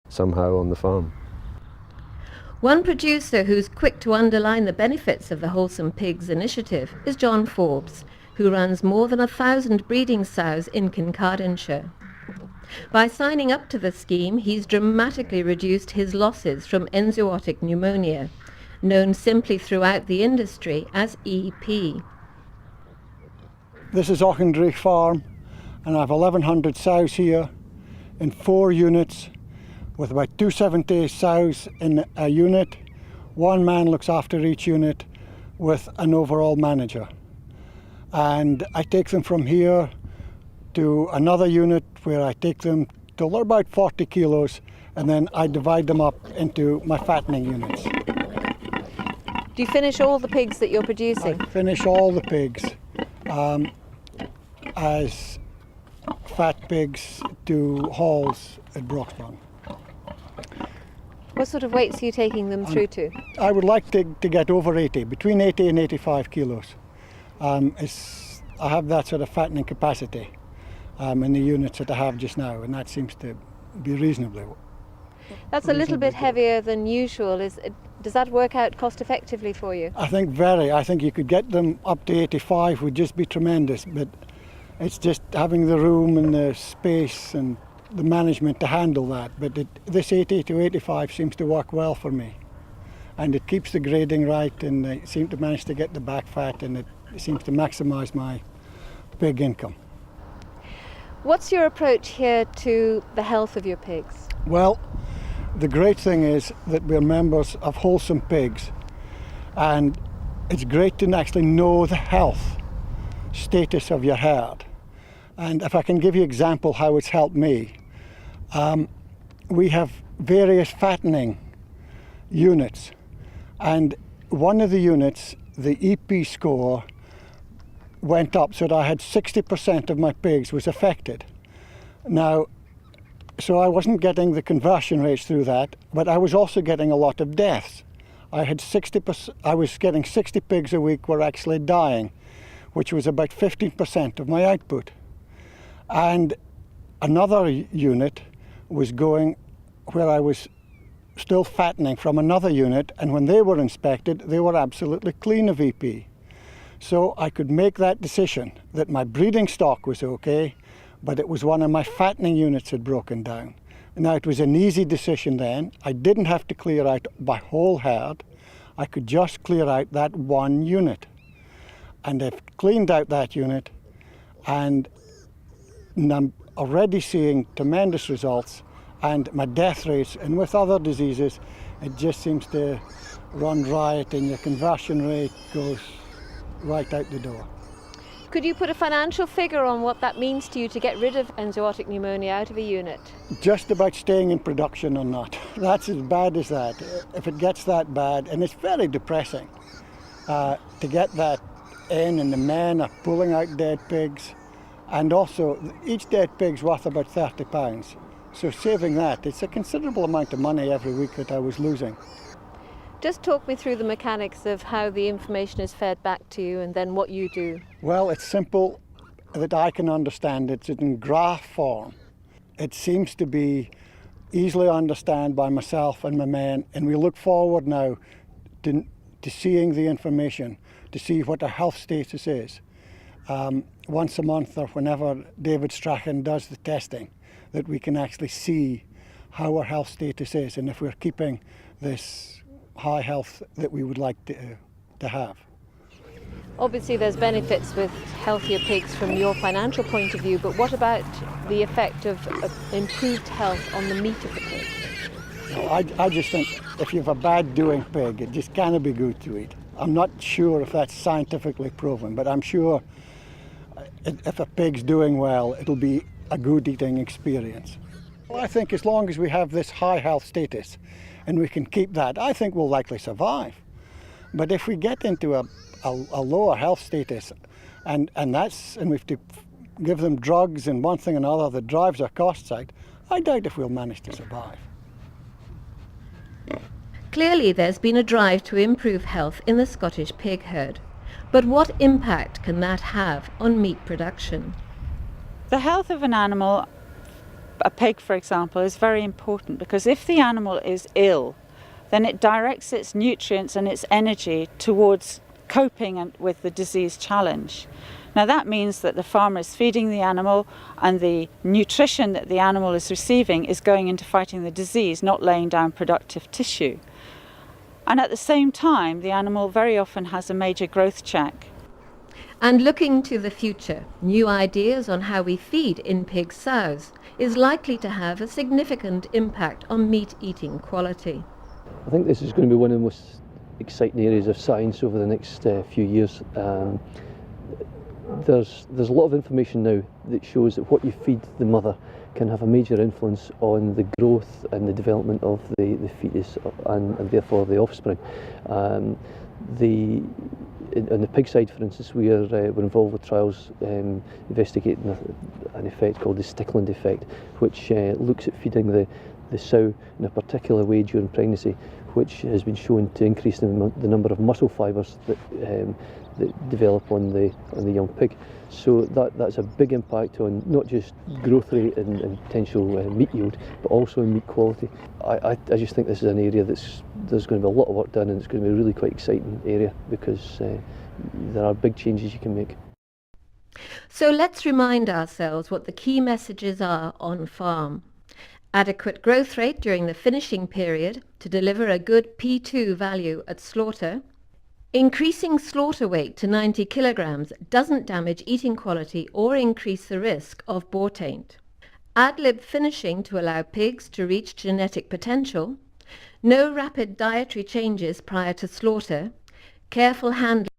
somehow on the farm. One producer who's quick to underline the benefits of the Wholesome Pigs initiative is John Forbes, who runs more than 1,000 breeding sows in Kincardineshire. By signing up to the scheme, he's dramatically reduced his losses from enzootic pneumonia, known simply throughout the industry as EP. This is Auchendry Farm, and I have 1,100 sows here in 4 units, with about 270 sows in a unit. One man looks after each unit with an overall manager. And I take them from here to another unit where I take them till they're about 40 kilos, and then I divide them up into my fattening units. Do you finish all the pigs that you're producing? I finish all the pigs as fat pigs to halls at Broxburn. What sort of weights are you taking them through to? I would like to get over 80, between 80 and 85 kilos. I have that sort of fattening capacity in the units that I have just now, and that seems to be reasonably. That's a little bit heavier than usual. Does that work out cost effectively for you? I think very. I think you could get them up to 85 would just be tremendous, but it's just having the room and the space and the management to handle that. But this 80 to 85 seems to work well for me, and it keeps the grading right, and I seem to manage to get the back fat, and it seems to maximise my pig income. What's your approach here to the health of your pigs? Well, the great thing is that we're members of Wholesome Pigs, and it's great to actually know the health status of your herd. And if I can give you an example how it's helped me, we have various fattening units, and one of the units, the EP score went up so that I had 60% of my pigs was affected. Now, so I wasn't getting the conversion rates through that, but I was also getting a lot of deaths. I was getting 60 pigs a week were actually dying, which was about 15% of my output. And another unit was going where I was still fattening from another unit, and when they were inspected, they were absolutely clean of EP. So I could make that decision that my breeding stock was okay, but it was one of my fattening units had broken down. Now, it was an easy decision then. I didn't have to clear out my whole herd. I could just clear out that one unit. And I've cleaned out that unit, and I'm already seeing tremendous results, and my death rates, and with other diseases, it just seems to run riot, and your conversion rate goes right out the door. Could you put a financial figure on what that means to you to get rid of enzootic pneumonia out of a unit? Just about staying in production or not. That's as bad as that. If it gets that bad, and it's very depressing to get that in, and the men are pulling out dead pigs, and also each dead pig's worth about £30. So saving that, it's a considerable amount of money every week that I was losing. Just talk me through the mechanics of how the information is fed back to you and then what you do. Well, it's simple that I can understand. It's in graph form. It seems to be easily understood by myself and my men, and we look forward now to seeing the information, to see what our health status is. Once a month or whenever David Strachan does the testing, that we can actually see how our health status is and if we're keeping this high health that we would like to have. Obviously there's benefits with healthier pigs from your financial point of view, but what about the effect of improved health on the meat of the pig? I just think if you have a bad doing pig, it just can't be good to eat. I'm not sure if that's scientifically proven, but I'm sure if a pig's doing well, it'll be a good eating experience. Well, I think as long as we have this high health status and we can keep that, I think we'll likely survive. But if we get into a lower health status and we have to give them drugs and one thing and another that drives our costs out, I doubt if we'll manage to survive. Clearly there's been a drive to improve health in the Scottish pig herd. But what impact can that have on meat production? The health of an animal a pig, for example, is very important, because if the animal is ill, then it directs its nutrients and its energy towards coping with the disease challenge. Now that means that the farmer is feeding the animal, and the nutrition that the animal is receiving is going into fighting the disease, not laying down productive tissue. And at the same time, the animal very often has a major growth check. And looking to the future, new ideas on how we feed in-pig sows is likely to have a significant impact on meat eating quality. I think this is going to be one of the most exciting areas of science over the next few years. There's a lot of information now that shows that what you feed the mother can have a major influence on the growth and the development of the fetus and therefore the offspring. In the pig side, for instance, we're involved with trials investigating an effect called the Stickland effect, which looks at feeding the sow in a particular way during pregnancy, which has been shown to increase the number of muscle fibres that develop on the young pig. So that's a big impact on not just growth rate and potential meat yield, but also in meat quality. I just think this is an area there's going to be a lot of work done, and it's going to be a really quite exciting area, because there are big changes you can make. So let's remind ourselves what the key messages are on farm. Adequate growth rate during the finishing period to deliver a good P2 value at slaughter. Increasing slaughter weight to 90 kilograms doesn't damage eating quality or increase the risk of boar taint. Ad-lib finishing to allow pigs to reach genetic potential. No rapid dietary changes prior to slaughter. Careful handling